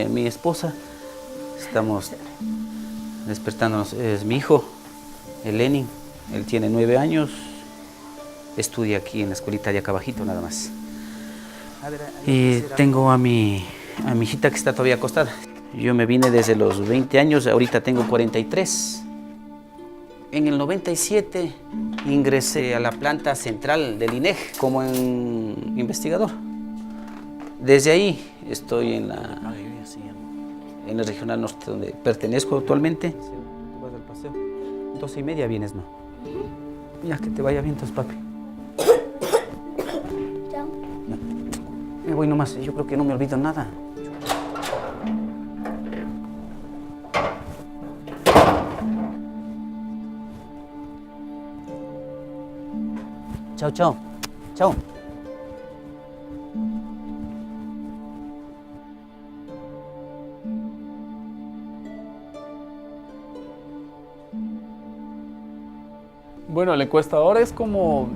mi esposa. Estamos despertándonos. Es mi hijo, el Lenin. Él tiene 9 años. Estudia aquí en la escuelita de acá abajito, nada más. Y tengo a mi hijita que está todavía acostada. Yo me vine desde los 20 años, ahorita tengo 43. En el 97 ingresé a la planta central del INEG como investigador. Desde ahí estoy en la Regional Norte, donde pertenezco actualmente. Tú vas al paseo. 12:30 vienes, ¿no? Ya, que te vaya bien, entonces, papi. Chao. Me voy nomás, yo creo que no me olvido nada. Chao, chao. Chao. Bueno, el encuestador es como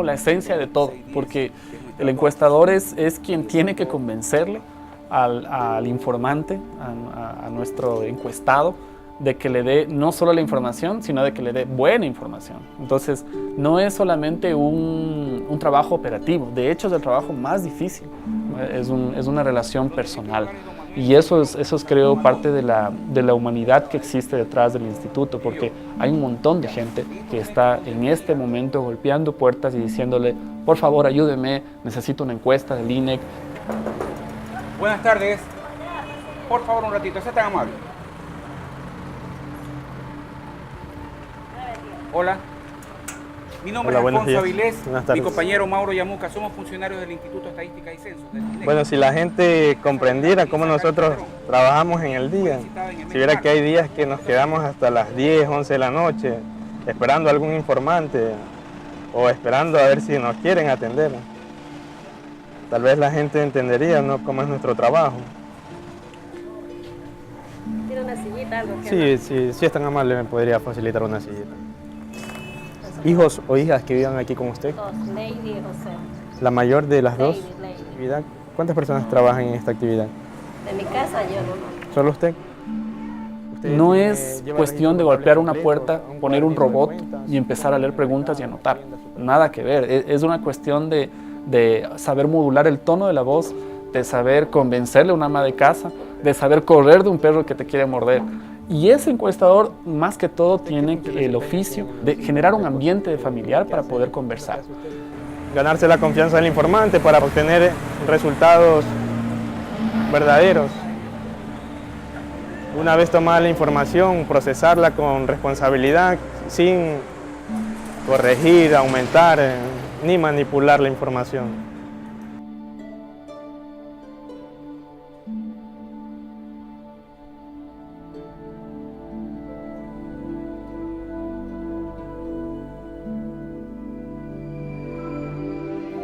la esencia de todo, porque el encuestador es quien tiene que convencerle al informante, a nuestro encuestado, de que le dé no solo la información, sino de que le dé buena información. Entonces, no es solamente un trabajo operativo, de hecho es el trabajo más difícil, es una relación personal. Y eso es creo parte de la humanidad que existe detrás del instituto, porque hay un montón de gente que está en este momento golpeando puertas y diciéndole, por favor ayúdeme, necesito una encuesta del INEC. Buenas tardes. Por favor, un ratito, sea tan amable. Hola. Mi nombre es Alfonso Avilés, mi compañero Mauro Yamuca, somos funcionarios del Instituto de Estadística y Censos. Bueno, si la gente comprendiera cómo nosotros trabajamos en el día, si viera que hay días que nos quedamos hasta las 10, 11 de la noche, esperando a algún informante o esperando a ver si nos quieren atender, tal vez la gente entendería, ¿no?, cómo es nuestro trabajo. ¿Tiene una sillita, algo? Sí, si es tan amable me podría facilitar una sillita. ¿Hijos o hijas que vivan aquí con usted? Dos, Lady y José. ¿La mayor de las dos? Lady. ¿Cuántas personas trabajan en esta actividad? De mi casa yo no. ¿Solo usted? No es cuestión de golpear una puerta, poner un robot y empezar a leer preguntas y anotar. Nada que ver, es una cuestión de saber modular el tono de la voz, de saber convencerle a una ama de casa, de saber correr de un perro que te quiere morder. Y ese encuestador, más que todo, tiene el oficio de generar un ambiente familiar para poder conversar. Ganarse la confianza del informante para obtener resultados verdaderos. Una vez tomada la información, procesarla con responsabilidad, sin corregir, aumentar ni manipular la información.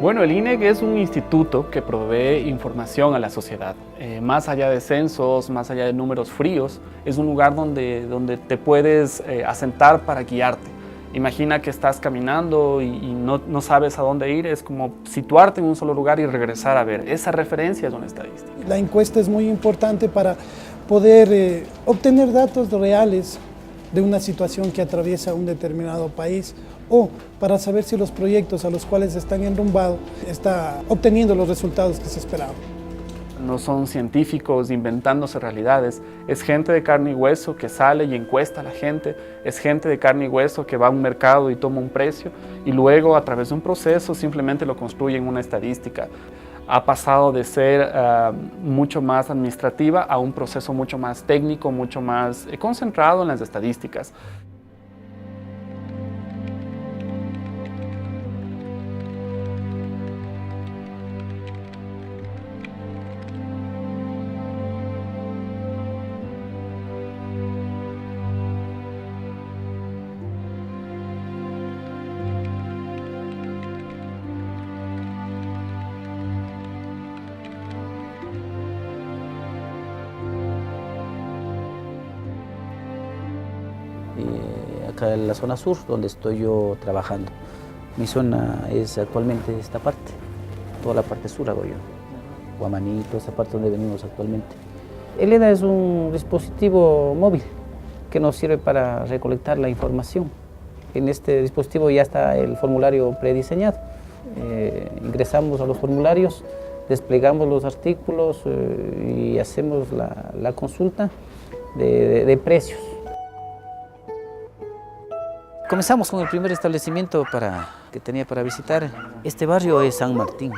Bueno, el INEC es un instituto que provee información a la sociedad. Más allá de censos, más allá de números fríos, es un lugar donde te puedes asentar para guiarte. Imagina que estás caminando y no sabes a dónde ir, es como situarte en un solo lugar y regresar a ver. Esa referencia es una estadística. La encuesta es muy importante para poder obtener datos reales de una situación que atraviesa un determinado país, o para saber si los proyectos a los cuales están enrumbados están obteniendo los resultados que se esperaban. No son científicos inventándose realidades, es gente de carne y hueso que sale y encuesta a la gente, es gente de carne y hueso que va a un mercado y toma un precio y luego a través de un proceso simplemente lo construye en una estadística. Ha pasado de ser mucho más administrativa a un proceso mucho más técnico, mucho más concentrado en las estadísticas. Acá en la zona sur, donde estoy yo trabajando. Mi zona es actualmente esta parte, toda la parte sur hago yo. Guamaní, toda esa parte donde venimos actualmente. El EDA es un dispositivo móvil que nos sirve para recolectar la información. En este dispositivo ya está el formulario prediseñado. Ingresamos a los formularios, desplegamos los artículos y hacemos la consulta de precios. Comenzamos con el primer establecimiento que tenía para visitar. Este barrio es San Martín,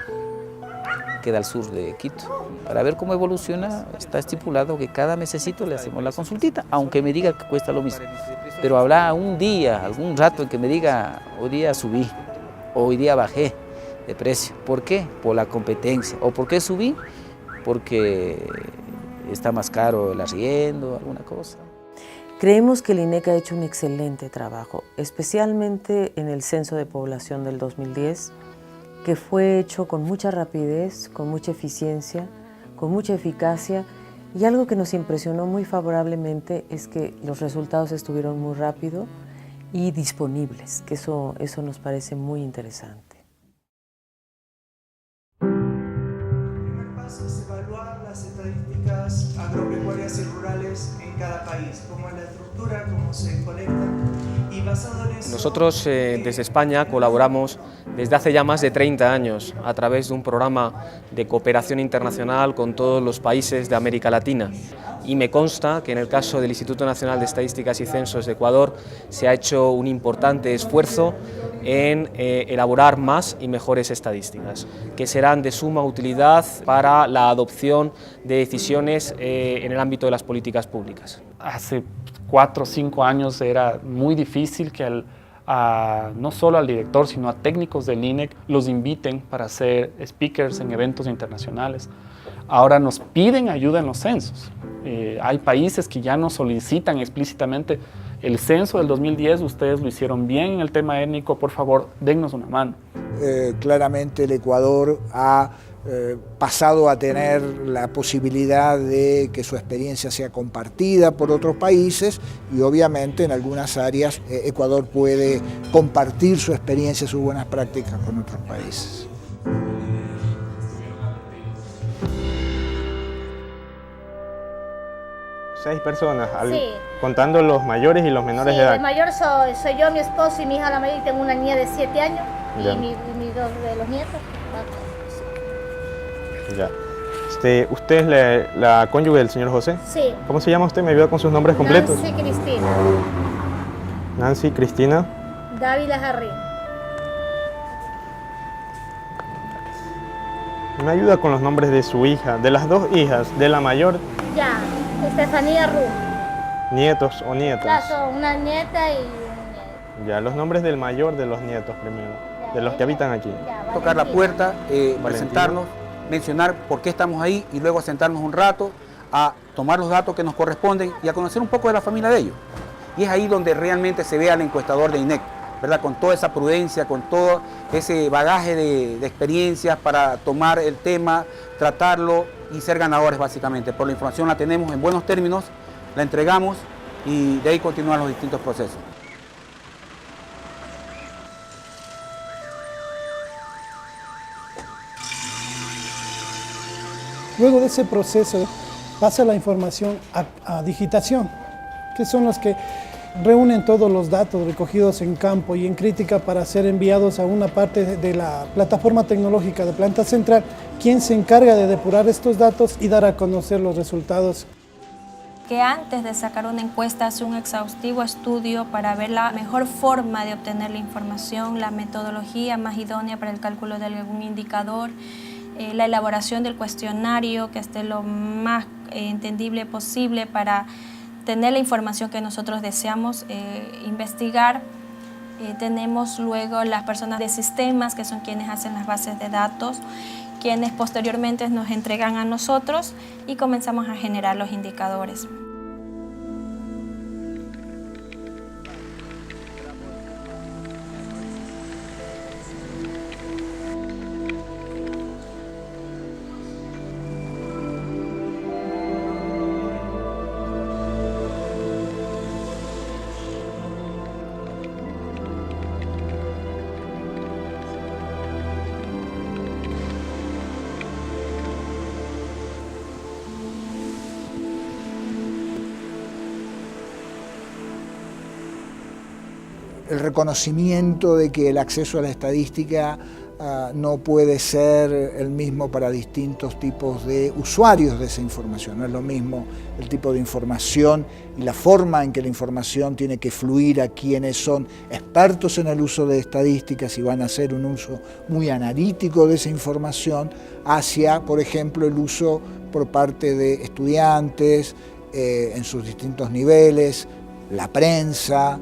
queda al sur de Quito. Para ver cómo evoluciona, está estipulado que cada mesecito le hacemos la consultita, aunque me diga que cuesta lo mismo. Pero habrá un día, algún rato en que me diga, hoy día subí, hoy día bajé de precio. ¿Por qué? Por la competencia. ¿O por qué subí? Porque está más caro el arriendo, alguna cosa. Creemos que el INEC ha hecho un excelente trabajo, especialmente en el censo de población del 2010, que fue hecho con mucha rapidez, con mucha eficiencia, con mucha eficacia, y algo que nos impresionó muy favorablemente es que los resultados estuvieron muy rápido y disponibles, que eso nos parece muy interesante. El primer paso es evaluar las estadísticas agropecuarias y rurales en cada país, cómo es la estructura, cómo se colectan, y basado en eso... Nosotros desde España colaboramos desde hace ya más de 30 años a través de un programa de cooperación internacional con todos los países de América Latina. Y me consta que en el caso del Instituto Nacional de Estadísticas y Censos de Ecuador se ha hecho un importante esfuerzo en elaborar más y mejores estadísticas, que serán de suma utilidad para la adopción de decisiones en el ámbito de las políticas públicas. Hace 4 o 5 años era muy difícil que no solo al director, sino a técnicos del INEC los inviten para ser speakers en eventos internacionales. Ahora nos piden ayuda en los censos. Hay países que ya nos solicitan explícitamente el censo del 2010, ustedes lo hicieron bien en el tema étnico, por favor, dennos una mano. Claramente el Ecuador ha pasado a tener la posibilidad de que su experiencia sea compartida por otros países y obviamente en algunas áreas Ecuador puede compartir su experiencia, sus buenas prácticas con otros países. ¿6 personas? Sí. Contando los mayores y los menores de edad. El mayor soy yo, mi esposo y mi hija la mayor, y tengo una niña de 7 años Ya. y mis 2 de los nietos. Ya. ¿Usted es la cónyuge del señor José? Sí. ¿Cómo se llama usted? ¿Me ayuda con sus nombres completos? Nancy Cristina. Nancy Cristina. Dávila Jarrín. ¿Me ayuda con los nombres de su hija, de las 2 hijas, de la mayor? Ya, Estefanía Ru. ¿Nietos o nietas? Ya, son una nieta y un nieto. Ya, los nombres del mayor de los nietos primero, de los que habitan aquí. Ya, Tocar la puerta, Valentino. presentarnos, mencionar por qué estamos ahí y luego sentarnos un rato a tomar los datos que nos corresponden y a conocer un poco de la familia de ellos. Y es ahí donde realmente se ve al encuestador de INEC, ¿verdad? Con toda esa prudencia, con todo ese bagaje de experiencias para tomar el tema, tratarlo y ser ganadores básicamente. Por la información la tenemos en buenos términos, la entregamos y de ahí continúan los distintos procesos. Luego de ese proceso pasa la información a digitación, que son los que reúnen todos los datos recogidos en campo y en crítica para ser enviados a una parte de la plataforma tecnológica de Planta Central, quien se encarga de depurar estos datos y dar a conocer los resultados. Que antes de sacar una encuesta hace un exhaustivo estudio para ver la mejor forma de obtener la información, la metodología más idónea para el cálculo de algún indicador, la elaboración del cuestionario que esté lo más entendible posible para tener la información que nosotros deseamos investigar. Tenemos luego las personas de sistemas, que son quienes hacen las bases de datos, quienes posteriormente nos entregan a nosotros y comenzamos a generar los indicadores. el reconocimiento de que el acceso a la estadística no puede ser el mismo para distintos tipos de usuarios de esa información. No es lo mismo el tipo de información y la forma en que la información tiene que fluir a quienes son expertos en el uso de estadísticas y van a hacer un uso muy analítico de esa información, hacia, por ejemplo, el uso por parte de estudiantes en sus distintos niveles, la prensa,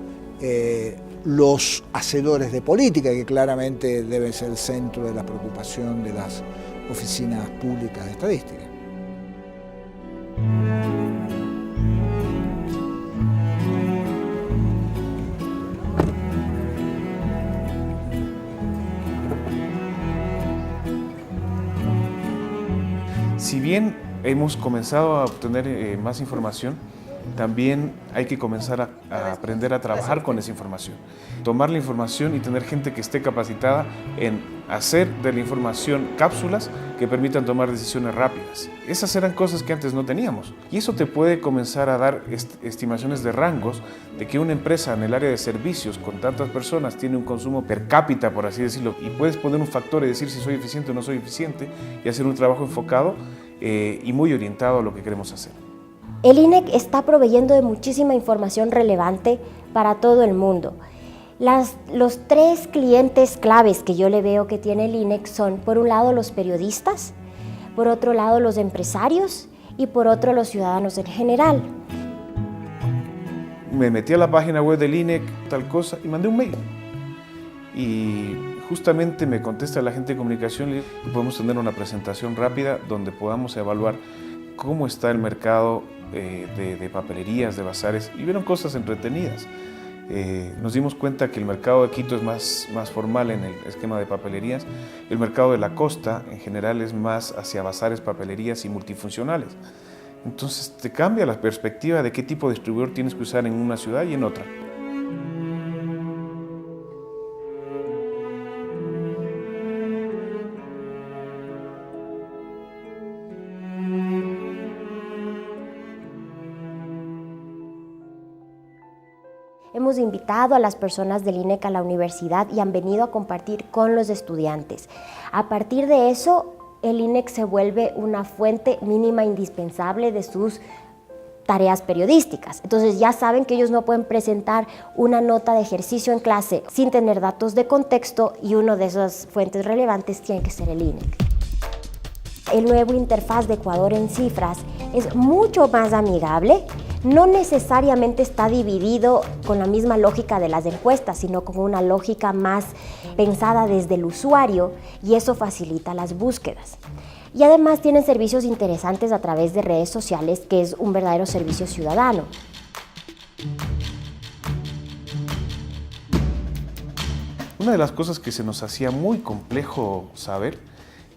los hacedores de política, que claramente debe ser el centro de la preocupación de las oficinas públicas de estadística. Si bien hemos comenzado a obtener más información, también hay que comenzar a aprender a trabajar con esa información. Tomar la información y tener gente que esté capacitada en hacer de la información cápsulas que permitan tomar decisiones rápidas. Esas eran cosas que antes no teníamos. Y eso te puede comenzar a dar estimaciones de rangos de que una empresa en el área de servicios con tantas personas tiene un consumo per cápita, por así decirlo, y puedes poner un factor y decir si soy eficiente o no soy eficiente y hacer un trabajo enfocado y muy orientado a lo que queremos hacer. El INEC está proveyendo de muchísima información relevante para todo el mundo. Los 3 clientes claves que yo le veo que tiene el INEC son, por un lado, los periodistas, por otro lado, los empresarios y por otro, los ciudadanos en general. Me metí a la página web del INEC, tal cosa, y mandé un mail. Y justamente me contesta la gente de comunicación y podemos tener una presentación rápida donde podamos evaluar cómo está el mercado de papelerías, de bazares, y vieron cosas entretenidas. Nos dimos cuenta que el mercado de Quito es más formal en el esquema de papelerías. El mercado de la costa en general es más hacia bazares, papelerías y multifuncionales. Entonces te cambia la perspectiva de qué tipo de distribuidor tienes que usar en una ciudad y en otra. Hemos invitado a las personas del INEC a la universidad y han venido a compartir con los estudiantes. A partir de eso, el INEC se vuelve una fuente mínima indispensable de sus tareas periodísticas. Entonces ya saben que ellos no pueden presentar una nota de ejercicio en clase sin tener datos de contexto, y una de esas fuentes relevantes tiene que ser el INEC. El nuevo interfaz de Ecuador en cifras es mucho más amigable. No necesariamente está dividido con la misma lógica de las encuestas, sino con una lógica más pensada desde el usuario, y eso facilita las búsquedas. Y además tienen servicios interesantes a través de redes sociales, que es un verdadero servicio ciudadano. Una de las cosas que se nos hacía muy complejo saber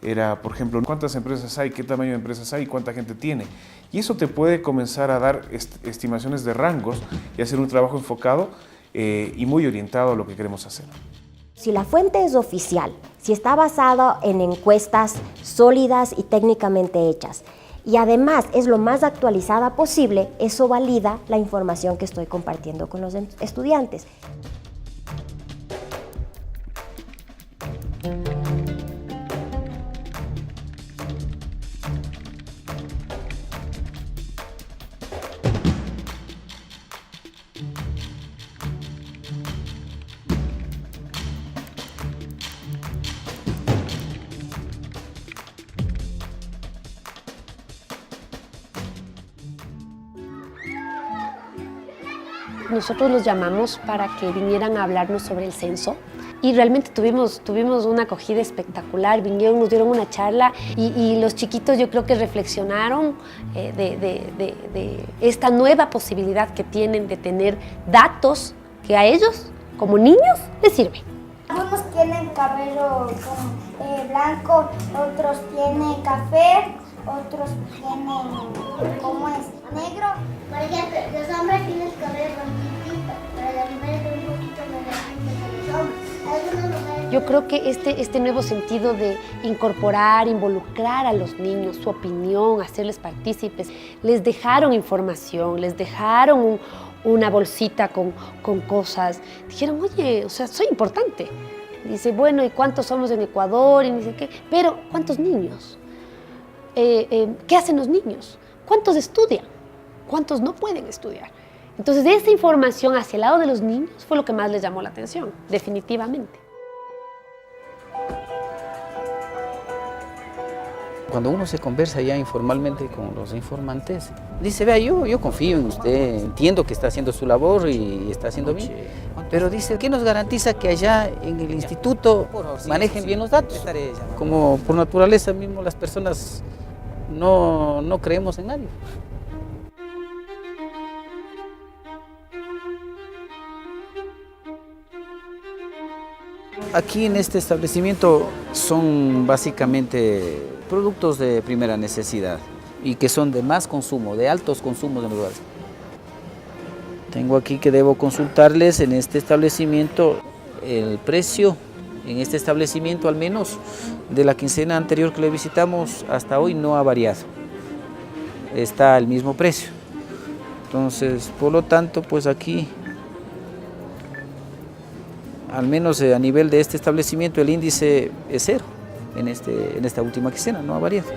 era, por ejemplo, cuántas empresas hay, qué tamaño de empresas hay, cuánta gente tiene. Y eso te puede comenzar a dar estimaciones de rangos y hacer un trabajo enfocado y muy orientado a lo que queremos hacer. Si la fuente es oficial, si está basada en encuestas sólidas y técnicamente hechas, y además es lo más actualizada posible, eso valida la información que estoy compartiendo con los estudiantes. Nosotros los llamamos para que vinieran a hablarnos sobre el censo, y realmente tuvimos una acogida espectacular. Vinieron, nos dieron una charla y los chiquitos, yo creo que reflexionaron de esta nueva posibilidad que tienen de tener datos que a ellos, como niños, les sirven. Algunos tienen cabello blanco, otros tienen café, otros tienen, ¿cómo es? Negro. Por ejemplo, los hombres tienen cabello blanquito, pero las mujeres tienen un poquito más que los hombres. Yo creo que este nuevo sentido de incorporar, involucrar a los niños, su opinión, hacerles partícipes, les dejaron información, les dejaron una bolsita con cosas. Dijeron, oye, o sea, soy importante. Dice, bueno, ¿y cuántos somos en Ecuador? Y dice, ¿qué? Pero, ¿cuántos niños? ¿Qué hacen los niños? ¿Cuántos estudian? ¿Cuántos no pueden estudiar? Entonces, esa información hacia el lado de los niños fue lo que más les llamó la atención, definitivamente. Cuando uno se conversa ya informalmente con los informantes, dice, vea, yo confío en usted, entiendo que está haciendo su labor y está haciendo bien, pero dice, ¿qué nos garantiza que allá en el instituto manejen bien los datos? Como por naturaleza mismo las personas no creemos en nadie. Aquí en este establecimiento son básicamente productos de primera necesidad y que son de más consumo, de altos consumos en los lugares. Tengo aquí que debo consultarles en este establecimiento el precio, en este establecimiento al menos de la quincena anterior que le visitamos hasta hoy no ha variado. Está al mismo precio. Entonces, por lo tanto, pues aquí, al menos a nivel de este establecimiento, el índice es cero en esta última quincena, no ha variado.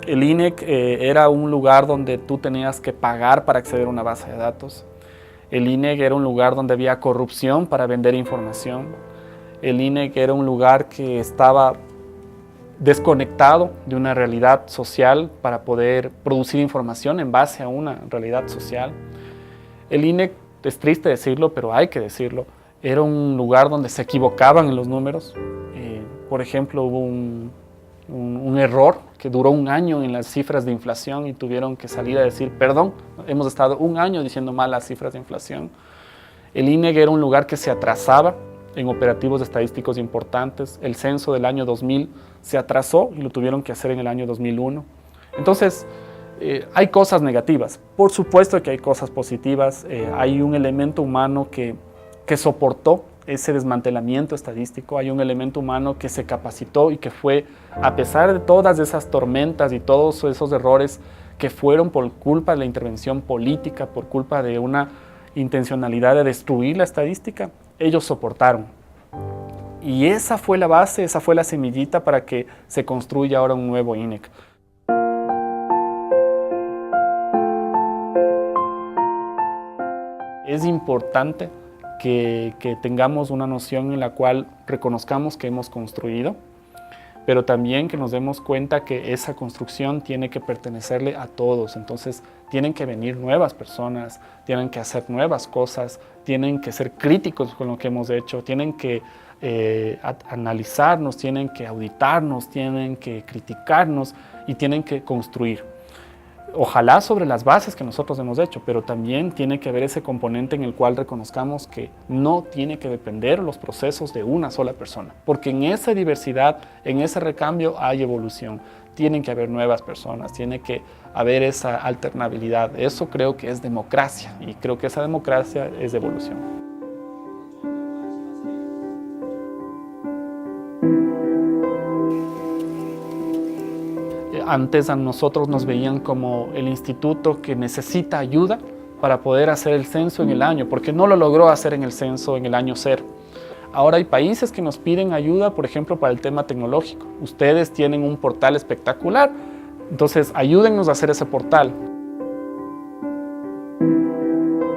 El INEC era un lugar donde tú tenías que pagar para acceder a una base de datos. El INEC era un lugar donde había corrupción para vender información. El INEC era un lugar que estaba desconectado de una realidad social para poder producir información en base a una realidad social. El INEC, es triste decirlo, pero hay que decirlo, era un lugar donde se equivocaban en los números. Por ejemplo, hubo un error que duró 1 año en las cifras de inflación y tuvieron que salir a decir, perdón, hemos estado 1 año diciendo mal las cifras de inflación. El INEC era un lugar que se atrasaba en operativos estadísticos importantes. El censo del año 2000 se atrasó y lo tuvieron que hacer en el año 2001. Entonces, hay cosas negativas. Por supuesto que hay cosas positivas. Hay un elemento humano que soportó ese desmantelamiento estadístico, hay un elemento humano que se capacitó y que fue, a pesar de todas esas tormentas y todos esos errores que fueron por culpa de la intervención política, por culpa de una intencionalidad de destruir la estadística, ellos soportaron. Y esa fue la base, esa fue la semillita para que se construya ahora un nuevo INEC. Es importante que tengamos una noción en la cual reconozcamos que hemos construido, pero también que nos demos cuenta que esa construcción tiene que pertenecerle a todos. Entonces tienen que venir nuevas personas, tienen que hacer nuevas cosas, tienen que ser críticos con lo que hemos hecho, tienen que analizarnos, tienen que auditarnos, tienen que criticarnos y tienen que construir. Ojalá sobre las bases que nosotros hemos hecho, pero también tiene que haber ese componente en el cual reconozcamos que no tiene que depender los procesos de una sola persona, porque en esa diversidad, en ese recambio hay evolución, tienen que haber nuevas personas, tiene que haber esa alternabilidad. Eso creo que es democracia y creo que esa democracia es de evolución. Antes a nosotros nos veían como el instituto que necesita ayuda para poder hacer el censo en el año, porque no lo logró hacer en el censo en el año 0. Ahora hay países que nos piden ayuda, por ejemplo, para el tema tecnológico. Ustedes tienen un portal espectacular, entonces ayúdennos a hacer ese portal.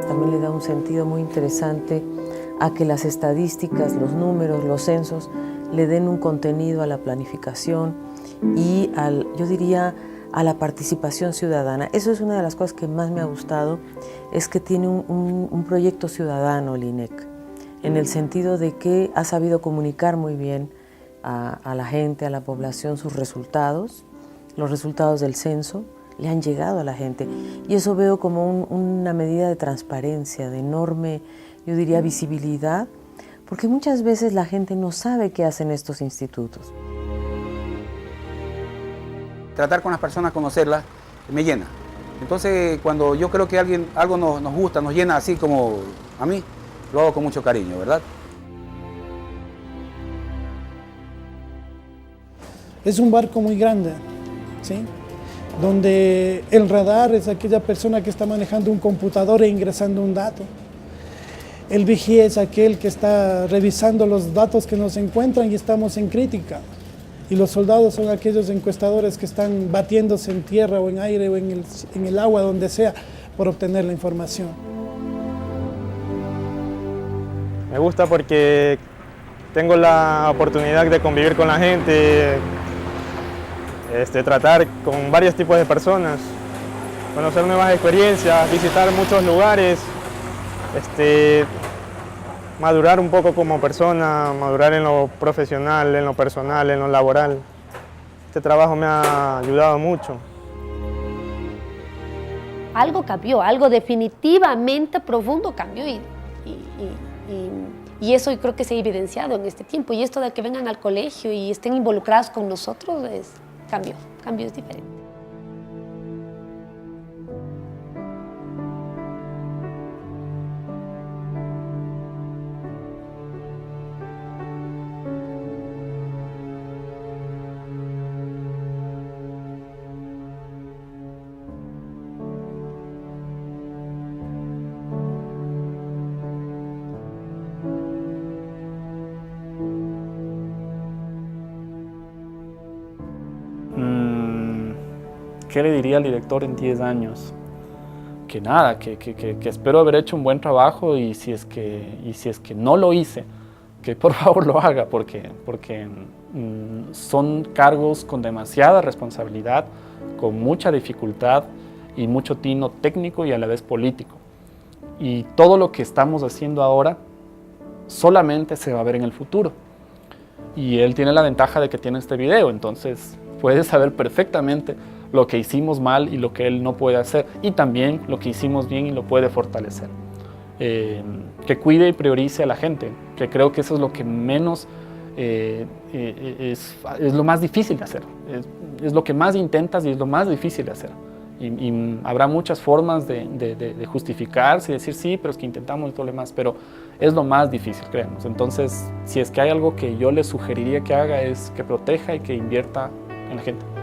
También le da un sentido muy interesante a que las estadísticas, los números, los censos, le den un contenido a la planificación y yo diría a la participación ciudadana. Eso es una de las cosas que más me ha gustado, es que tiene un proyecto ciudadano el INEC, en el sentido de que ha sabido comunicar muy bien a la gente, a la población, sus resultados, los resultados del censo, le han llegado a la gente. Y eso veo como una medida de transparencia, de enorme, yo diría, visibilidad, porque muchas veces la gente no sabe qué hacen estos institutos. tratar con las personas, conocerlas, me llena. Entonces, cuando yo creo que algo nos gusta, nos llena así como a mí, lo hago con mucho cariño, ¿verdad? Es un barco muy grande, ¿sí? Donde el radar es aquella persona que está manejando un computador e ingresando un dato. El vigía es aquel que está revisando los datos que nos encuentran y estamos en crítica. Y los soldados son aquellos encuestadores que están batiéndose en tierra o en aire o en el agua, donde sea, por obtener la información. Me gusta porque tengo la oportunidad de convivir con la gente, tratar con varios tipos de personas, conocer nuevas experiencias, visitar muchos lugares, madurar un poco como persona, madurar en lo profesional, en lo personal, en lo laboral. Este trabajo me ha ayudado mucho. Algo cambió, algo definitivamente profundo cambió y eso yo creo que se ha evidenciado en este tiempo. Y esto de que vengan al colegio y estén involucrados con nosotros cambio es diferente. ¿Qué le diría al director en 10 años? Que nada, que espero haber hecho un buen trabajo y si es que no lo hice, que por favor lo haga, porque son cargos con demasiada responsabilidad, con mucha dificultad y mucho tino técnico y a la vez político. Y todo lo que estamos haciendo ahora solamente se va a ver en el futuro. Y él tiene la ventaja de que tiene este video, entonces puede saber perfectamente lo que hicimos mal y lo que él no puede hacer, y también lo que hicimos bien y lo puede fortalecer. Que cuide y priorice a la gente, que creo que eso es lo que menos, es lo más difícil de hacer, es lo que más intentas y es lo más difícil de hacer. Y habrá muchas formas de justificarse y decir sí, pero es que intentamos y todo lo demás, pero es lo más difícil, créanos. Entonces, si es que hay algo que yo le sugeriría que haga es que proteja y que invierta en la gente.